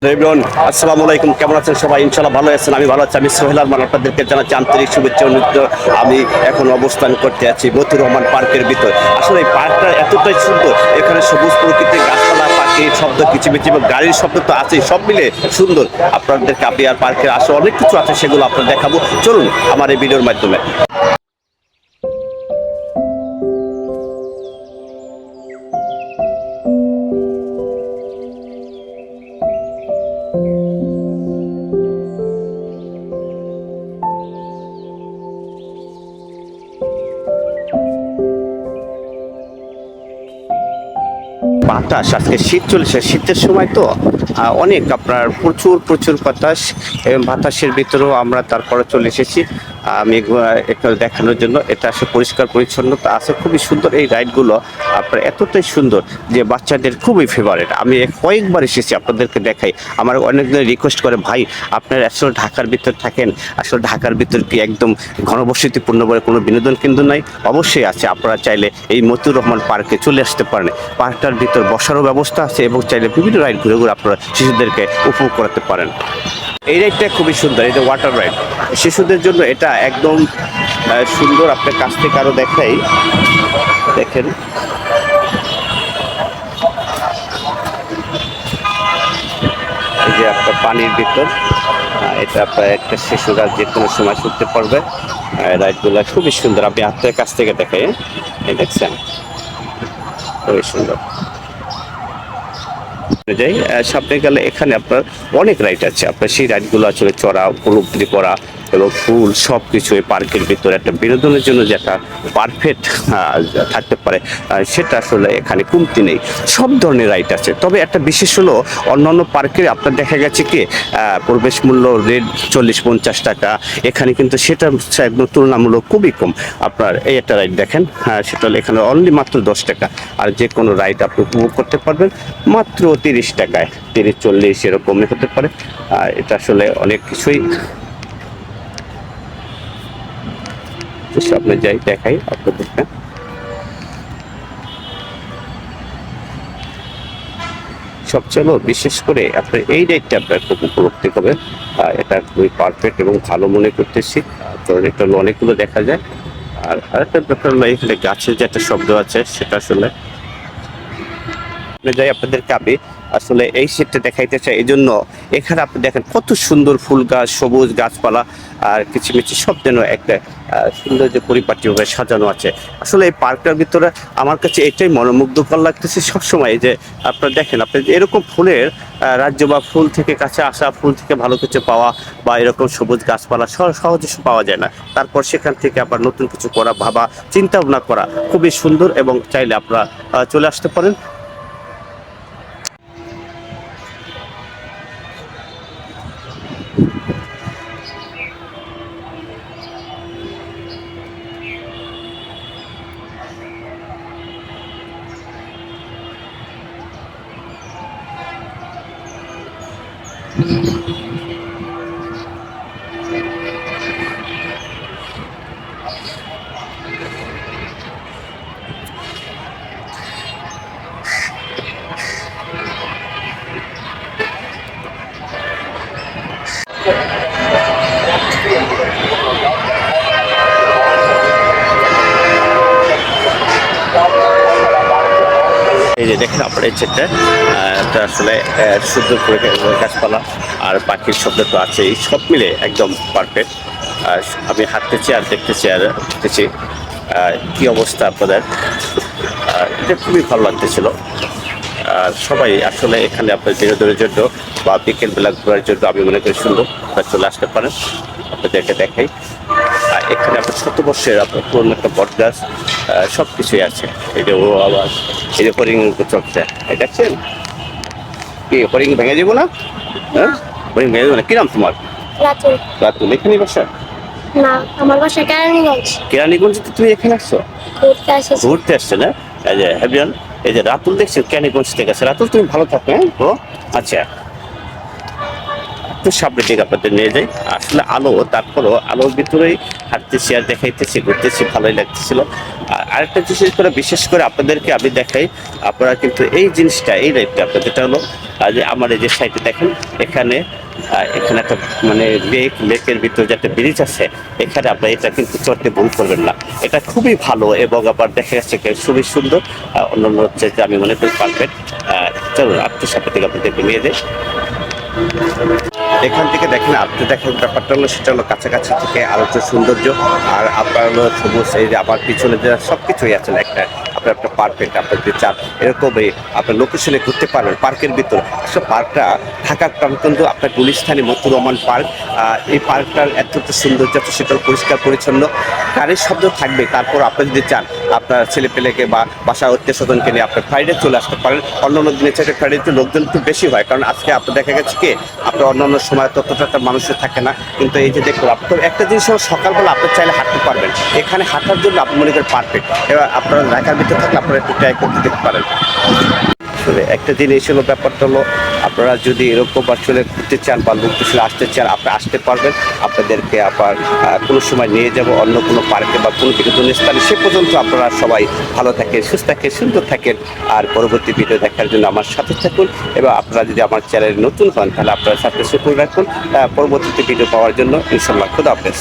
Everyone, আসসালামু আলাইকুম। কেমন আছেন সবাই? ইনশাআল্লাহ ভালো আছেন। আমি ভালো আছি। আমি সোহেল আরমান আপনাদেরকে জানাচ্ছি আন্তরিক শুভেচ্ছা ও নৃত্য। আমি এখন অবস্থান করতে আছি মতিউর রহমান পার্কের ভিতর। আসলে এই পার্কটা এতটাই সুন্দর, এখানে সবুজ প্রকৃতির গাছপালা, পাখির শব্দ, কিচিমিচি এবং গাড়ির শব্দ তো আছেই, সব মিলে সুন্দর। আপনাদেরকে আপনি আর পার্কের আসলে অনেক কিছু আছে, সেগুলো আপনার দেখাবো। চলুন আমার এই ভিডিওর মাধ্যমে। বাতাস, আজকে শীত চলেছে, শীতের সময় তো অনেক আপনার প্রচুর প্রচুর বাতাস, এবং বাতাসের ভিতরেও আমরা তারপরে চলে এসেছি আমি একটু দেখানোর জন্য। এটা আসলে পরিষ্কার পরিচ্ছন্নতা আছে, খুবই সুন্দর। এই রাইডগুলো আপনার এতটাই সুন্দর যে বাচ্চাদের খুবই ফেভারিট। আমি কয়েকবার এসেছি, আপনাদেরকে দেখাই। আমার অনেকজন রিকোয়েস্ট করে, ভাই আপনার আসলে ঢাকার ভিতর থাকেন, আসলে ঢাকার ভিতর কি একদম ঘনবসতিপূর্ণ বলে কোনো বিনোদন কেন্দ্র নাই? অবশ্যই আছে। আপনারা চাইলে এই মতিউর রহমান পার্কে চলে আসতে পারেন। পার্কটার ভিতর বসারও ব্যবস্থা আছে, এবং চাইলে বিভিন্ন রাইড ঘুরে ঘুরে আপনারা শিশুদেরকে উপভোগ করাতে পারেন। এই রাইডটা খুবই সুন্দর, এটা ওয়াটার রাইড শিশুদের জন্য। এটা একদম সুন্দর। আপনার কাছ থেকে আরো দেখাই, দেখেন। এই যে আপনার পানির ভিতর, এটা আপনার একটা শিশুরা যে কোনো সময় ছুটতে পারবে। রাইডগুলো খুবই সুন্দর। আপনি আপনার কাছ থেকে দেখাই, দেখছেন, খুবই সুন্দর। যাই সামনে গেলে এখানে আপনার অনেক রাইড আছে। আপনার সেই রাইডগুলো আসলে চড়া, উপলব্ধি করা এবং ফুল সব কিছু এই পার্কের ভিতরে একটা বিনোদনের জন্য যে একটা পারফেক্ট থাকতে পারে, সেটা আসলে এখানে কমতি নেই। সব ধরনের রাইড আছে। তবে একটা বিশেষ হলো, অন্যান্য পার্কে আপনার দেখা গেছে কি প্রবেশ মূল্য রেট 40-50 টাকা, এখানে কিন্তু সেটা একদম তুলনামূলক খুবই কম। আপনার এই একটা রাইড দেখেন, সেটা হলো এখানে অনলি মাত্র 10 টাকা। আর যে কোনো রাইড আপনি উপভোগ করতে পারবেন মাত্র 30 টাকায়, 30-40 এরকমই হতে পারে। এটা আসলে অনেক কিছুই। সামনে যাই, দেখাই আপনাদেরকে। সবচেয়ে বিশেষ করে আপনার এই রাইডটা আপনার খুব উপলব্ধি হবে। এটা খুবই পারফেক্ট এবং ভালো মনে করতেছি। কারণ এটা অনেকগুলো দেখা যায়। আর আরেকটা ব্যাপার হলো, এখানে গাছের যে একটা শব্দ আছে, সেটা আসলে যাই আপনাদেরকে আমি আসলে এই সেটটা দেখাইতে চাই। এই জন্য এখানে আপনি দেখেন কত সুন্দর ফুল গাছ, সবুজ গাছপালা আর কিচিমিচি সব যেন একটা সুন্দর যে পরিপাটিভাবে সাজানো আছে। আসলে এই পার্কটার ভিতরে আমার কাছে এটাই মনোমুগ্ধকর লাগতেছে সবসময়, যে আপনারা দেখেন, আপনি এরকম ফুলের রাজ্য বা ফুল থেকে কাছে আসা, ফুল থেকে ভালো কিছু পাওয়া বা এরকম সবুজ গাছপালা সহজে পাওয়া যায় না। তারপর সেখান থেকে আবার নতুন কিছু করা, ভাবা, চিন্তা ভাবনা করা খুবই সুন্দর। এবং চাইলে আপনারা চলে আসতে পারেন। এই যে দেখেন আপনার এই সেটটা, এটা আসলে সুন্দর করে গাছপালা আর পাখির শব্দ তো আছেই, সব মিলে একদম পারফেক্ট। আমি হাঁটতেছি আর দেখতেছি আর দেখতেছি কি অবস্থা আপনাদের। এটা খুবই ভালো লাগতেছিল। আর সবাই আসলে এখানে আপনার বিনোদনের জন্য বা বিকেলবেলা ঘোরার জন্য আমি মনে করি সুন্দর, আপনারা চলে আসতে পারেন। আপনাদেরকে দেখাই, এখানে আপনার 100 বর্ষের আপনার পুরনো একটা বট গাছ, সব কিছুই আছে। এই যে ও আবার এই যে হরিং চলছে, দেখছেন কি হরিং ভেঙে যাবো না? হ্যাঁ, হরিং ভেঙে যাবো না। কি নাম তোমার? রাতুল। রাতুল। এখানেই বাসা? না, আমার বাসা কেরানীগঞ্জ। কেরানীগঞ্জ। তুমি এখানে আসছো ঘুরতে এসেছি। ঘুরতে আসছে না? এই যে হ্যাভিয়ান, এই যে রাতুল দেখছেন কেরানীগঞ্জ থেকে আছে। রাতুল তুমি ভালো থাকো। হ্যাঁ, ও আচ্ছা। তো একটু সামনের দিকে আপনাদের নিয়ে যাই। আসলে আলো, তারপরও আলোর ভিতরেই হাঁটতেছি আর দেখাইতেছি, ঘুরতেছি, ভালোই লাগতেছিল। আর আরেকটা জিনিস করে বিশেষ করে আপনাদেরকে আমি দেখাই, আপনারা কিন্তু এই জিনিসটা, এই লাইফটা আপনার যেটা হলো যে আমার এই যে সাইডে দেখেন, এখানে এখানে একটা মানে লেকের ভিতরে যে একটা ব্রিজ আছে, এখানে আপনার এটা কিন্তু চড়তে ভুল করবেন না। এটা খুবই ভালো এবং আবার দেখা যাচ্ছে খুবই সুন্দর। অন্যান্য হচ্ছে যে আমি মনে করি পারফেক্ট। চলুন আপনার সাথে থেকে আপনাদেরকে নিয়ে যাই। এখান থেকে দেখেন, আপনি দেখেন ব্যাপারটা হলো সেটা হলো কাছাকাছি থেকে আরো একটু সৌন্দর্য। আর আপনার হলো সবুজ, এই যে আমার পিছনে যে সব কিছুই আছে একটা, আপনার একটা পার্ফেক্ট, আপনার যদি চান এরকমই আপনার লোকেশনে ঘুরতে পারবেন পার্কের ভিতর। আসলে পার্কটা ঢাকার প্রাণকেন্দ্র আপনার গুলিস্তানি মতুর রহমান পার্ক। এই পার্কটার এত সৌন্দর্য, সেটা পরিষ্কার পরিচ্ছন্ন, গাড়ির শব্দ থাকবে। তারপর আপনি যদি চান আপনার ছেলে পেলেকে বা বাসা আত্মীয় স্বজনকে নিয়ে আপনি ফ্রাইডে চলে আসতে পারেন। অন্যান্য দিনের চাইতে ফ্রাইডে একটু লোকজন একটু বেশি হয়, কারণ আজকে আপনার দেখা গেছে কি আপনার অন্যান্য সময় ততটা একটা মানুষের থাকে না। কিন্তু এই যে দেখুন, আপনার একটা জিনিস হলো সকালবেলা আপনি চাইলে হাঁটতে পারবেন, এখানে হাঁটার জন্য আপনি মনে করেন পারফেক্ট। এবার আপনারা ঢাকার ভিতরে থাকলে আপনারা একটু ট্রাই করতে দেখতে পারেন। আসলে একটা জিনিস হলো, ব্যাপারটা হলো আপনারা যদি এরকম আসলে ঘুরতে চান বা লোক আসলে আসতে চান, আপনি আসতে পারবেন। আপনাদেরকে আবার কোনো সময় নিয়ে যাব অন্য কোনো পার্কে বা কোনো বিনোদন স্থানে। সে পর্যন্ত আপনারা সবাই ভালো থাকেন, সুস্থ থাকেন, সুন্দর থাকেন। আর পরবর্তী ভিডিও দেখার জন্য আমার সাথে থাকুন। এবং আপনারা যদি আমার চ্যানেলে নতুন হন তাহলে আপনারা সাবস্ক্রাইব করে রাখুন পরবর্তীতে ভিডিও পাওয়ার জন্য। ইনশাআল্লাহ, খুদা হাফেজ।